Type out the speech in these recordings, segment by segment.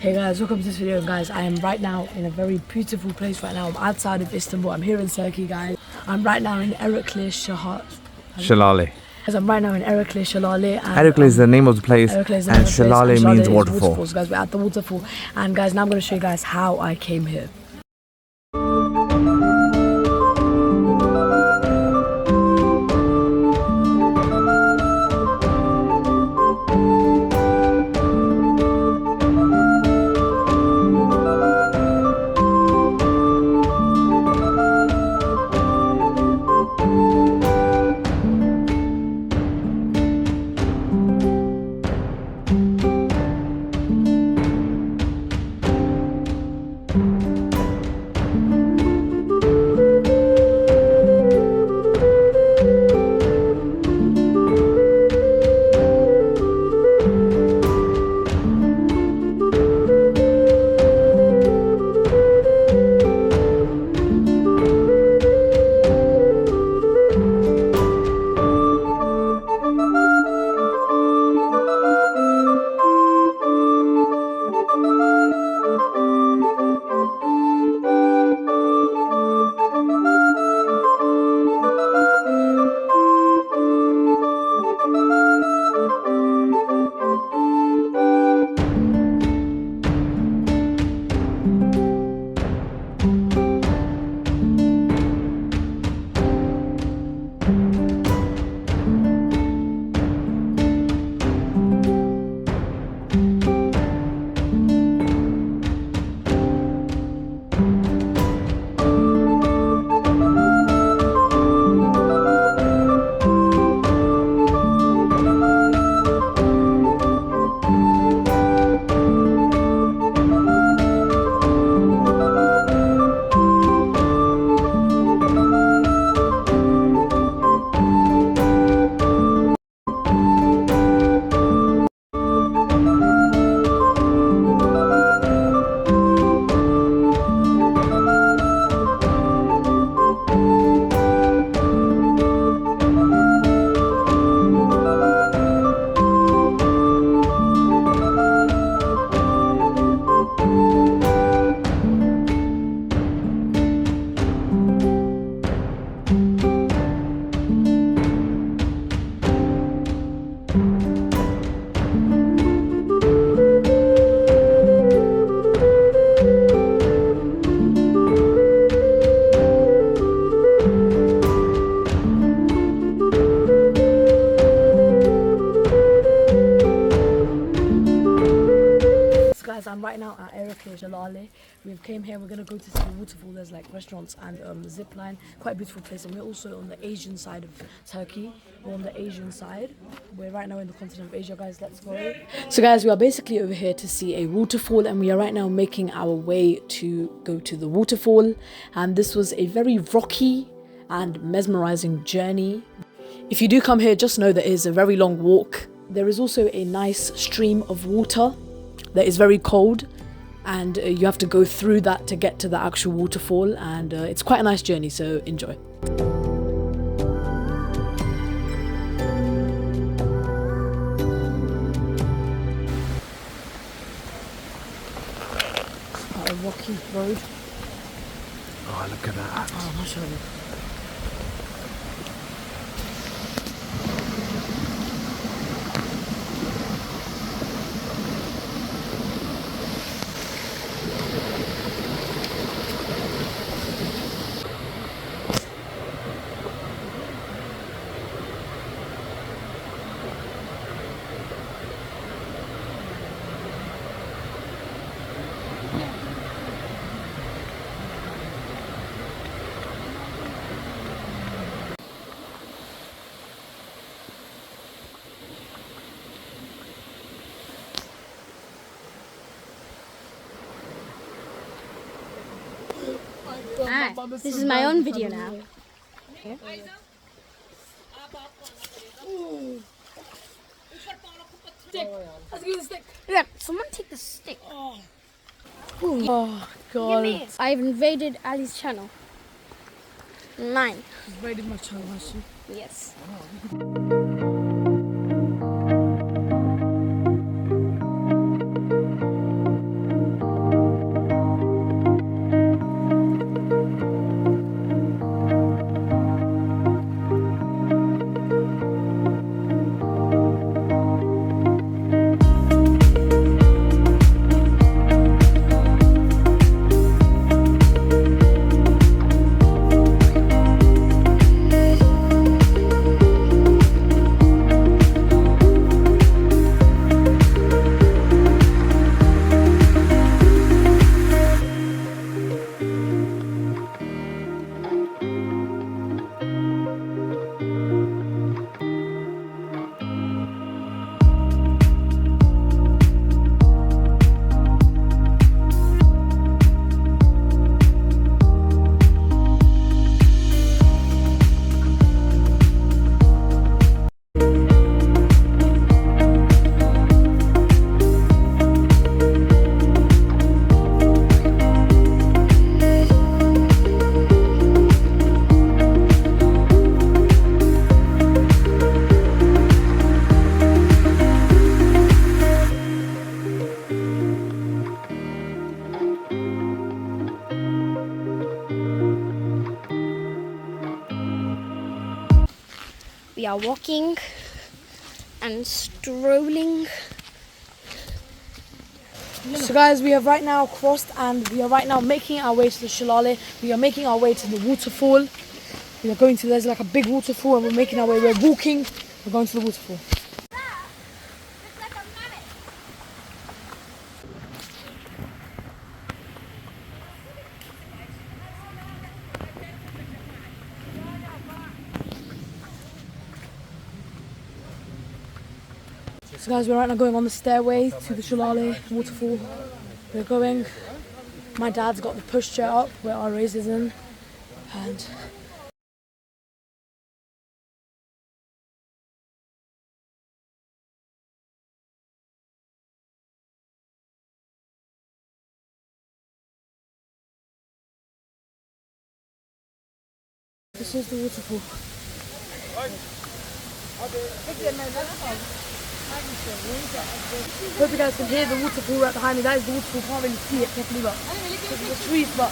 Hey guys, welcome to this video. Guys, I am right now in a very beautiful place right now. I'm outside of Istanbul. I'm here in Turkey, guys. I'm right now in Erikli Şelale. Guys, I'm right now in Erikli Şelale. Erikli is the name of the place, and Şelale means waterfall. Guys, we're at the waterfall, and guys, now I'm going to show you guys how I came here. I'm right now at Erikli Şelale. We've came here, we're going to go to see the waterfall. There's like restaurants and zip line. Quite a beautiful place. And we're also on the Asian side of Turkey. We're on the Asian side. We're right now in the continent of Asia, guys. Let's go. So guys, we are basically over here to see a waterfall, and we are right now making our way to go to the waterfall. And this was a very rocky and mesmerizing journey. If you do come here, just know that it is a very long walk. There is also a nice stream of water that is very cold, and you have to go through that to get to the actual waterfall, and it's quite a nice journey, so enjoy. road. Oh, look at that. Oh, mashallah. This is my own video now. Look, someone take the stick. Oh, God. I've invaded Ali's channel. Mine. It's very much actually. Yes. We are walking and strolling. So guys, we have right now crossed and we are right now making our way to the Şelale. We are making our way to the waterfall. We are going to, there's like a big waterfall and we're making our way, we're walking, we're going to the waterfall. So guys, we're right now going on the stairway to the Şelale waterfall. We're going. My dad's got the pushchair up where our race is in, and this is the waterfall. Hope you guys can hear the waterfall right behind me. That is the waterfall. Can't really see it properly, but there's the trees, but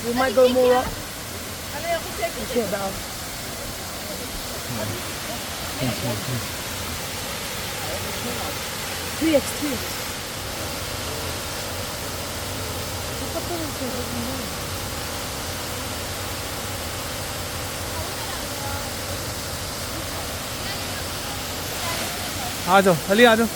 we might go more up. Let's see it better. Two. आ जाओ अली आ जाओ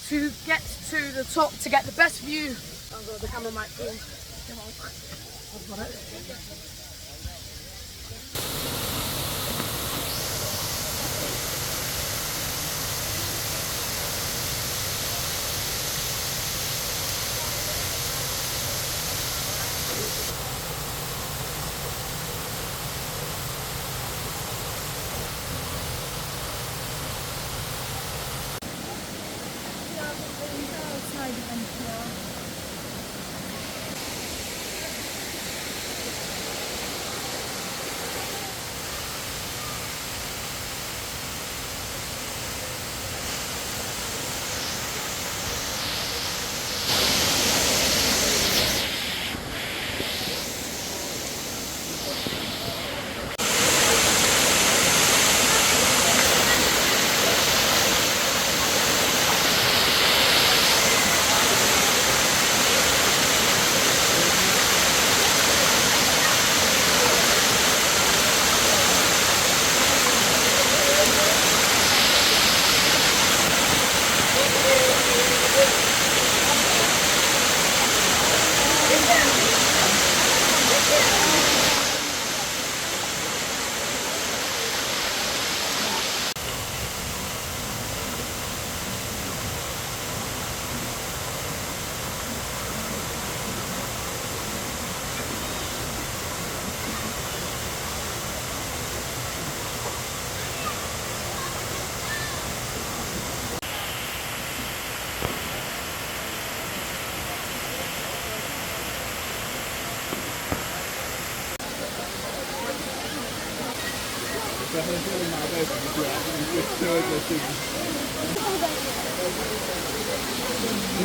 to get to the top to get the best view. Oh god, the camera might fall. Come on. I've got it.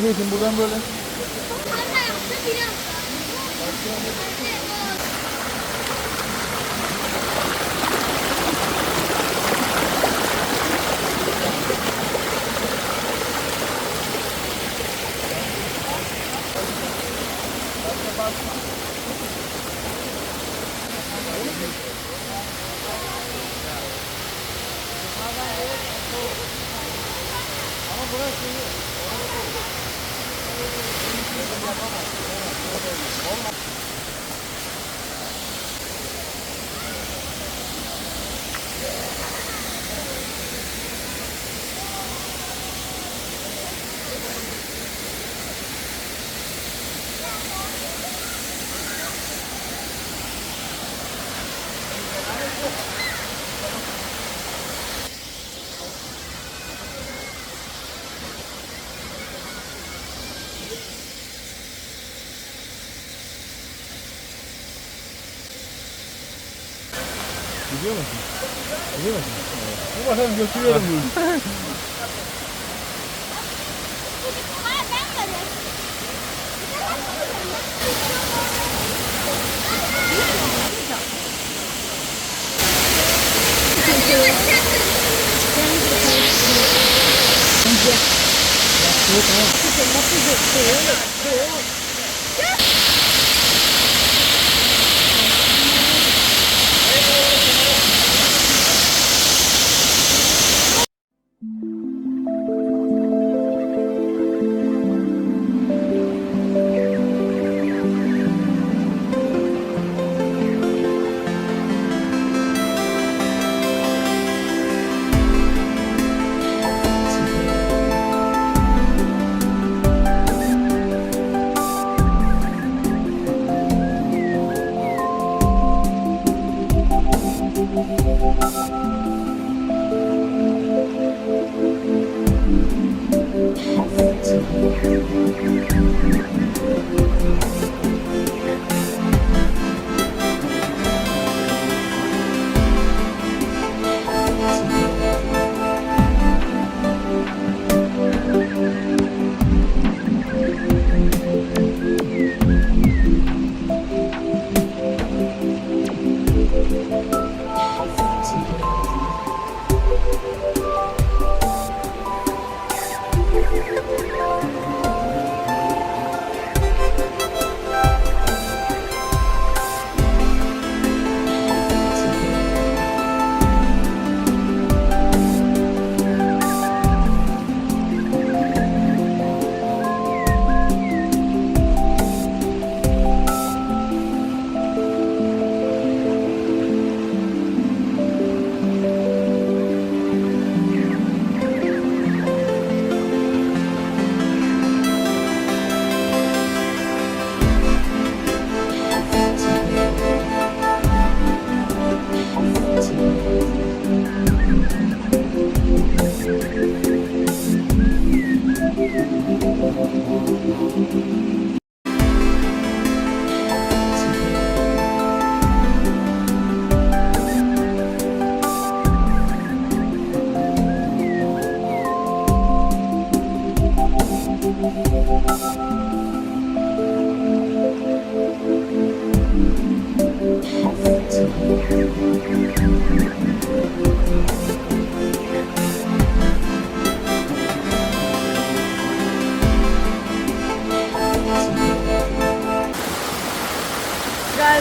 Niyetin buradan böyle. Gidiyor musun? Gidiyor musun? Bir bakalım götürüyorum bunu. Guys,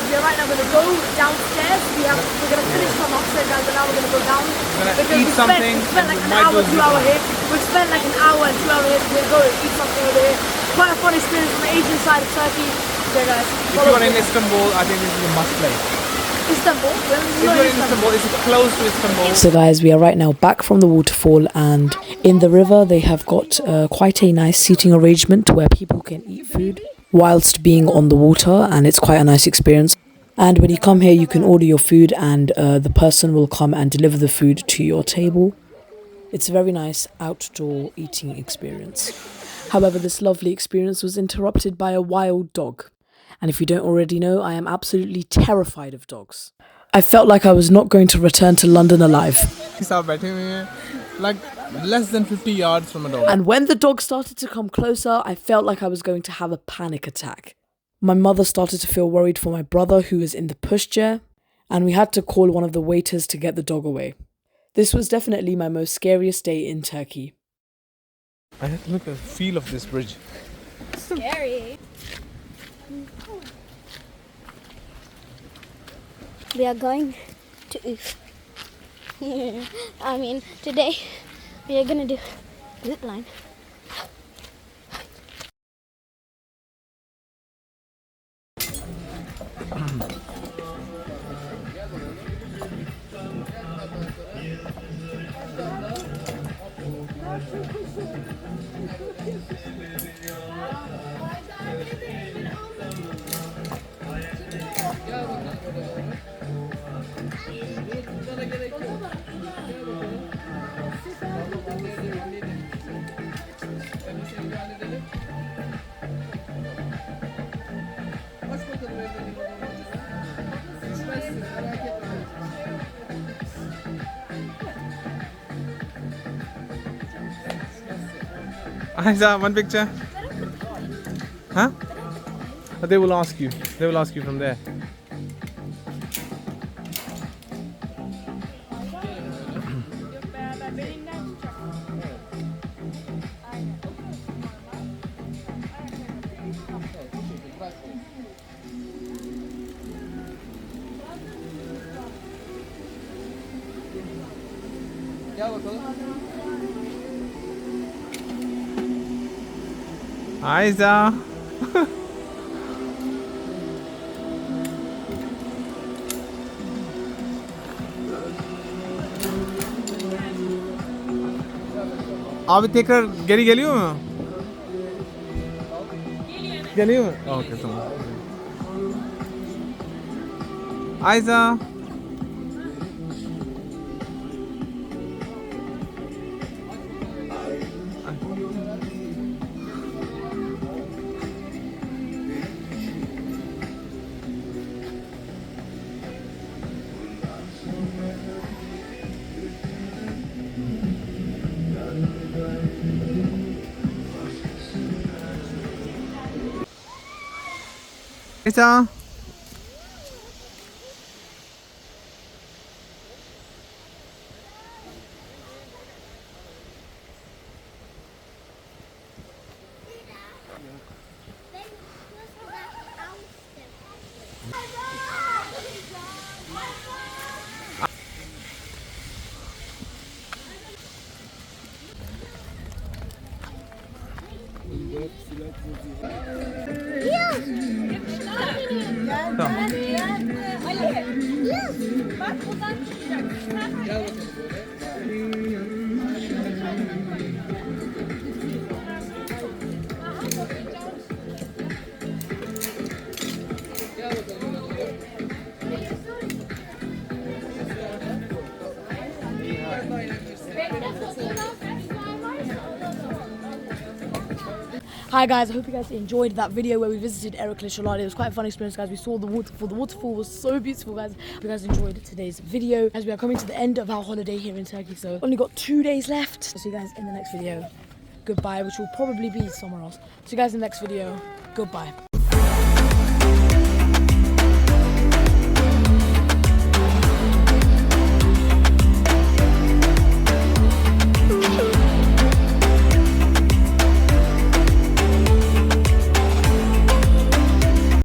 we are right now going to go downstairs. We're going to finish from upstairs, guys, and now we're going to go down. Gonna eat something. We spent like an Might hour, do 2 hour here. We spent like an hour and 2 hour here. We're going to go and eat something over here. Quite a fun experience from the Asian side of Turkey. So guys, If you are in Istanbul, I think this is a must play. Istanbul. If you're in Istanbul, it's close to Istanbul. So guys, we are right now back from the waterfall, and in the river they have got quite a nice seating arrangement where people can eat food whilst being on the water, and it's quite a nice experience. And when you come here, you can order your food and the person will come and deliver the food to your table. It's a very nice outdoor eating experience. However, this lovely experience was interrupted by a wild dog. And if you don't already know, I am absolutely terrified of dogs. I felt like I was not going to return to London alive. Like less than 50 yards from a dog. And when the dog started to come closer, I felt like I was going to have a panic attack. My mother started to feel worried for my brother, who was in the pushchair, and we had to call one of the waiters to get the dog away. This was definitely my most scariest day in Turkey. I have to look at the feel of this bridge. Scary. We are going to today we are gonna do zip line. Aiza, one picture. Huh? They will ask you. They will ask you from there. Gel bakalım. Aiza. Abi tekrar geri geliyor mu? Geliyor mu? Okey, tamam. Aiza. Aiza. Tamam. Bak buradan çıkacak. Gel bakalım böyle. Gel bakalım. Hi guys, I hope you guys enjoyed that video where we visited Erikli. It was quite a fun experience, guys. We saw the waterfall. The waterfall was so beautiful, guys. Hope you guys enjoyed today's video, as we are coming to the end of our holiday here in Turkey. So only got 2 days left. I'll see you guys in the next video. Goodbye, which will probably be somewhere else. See you guys in the next video. Goodbye.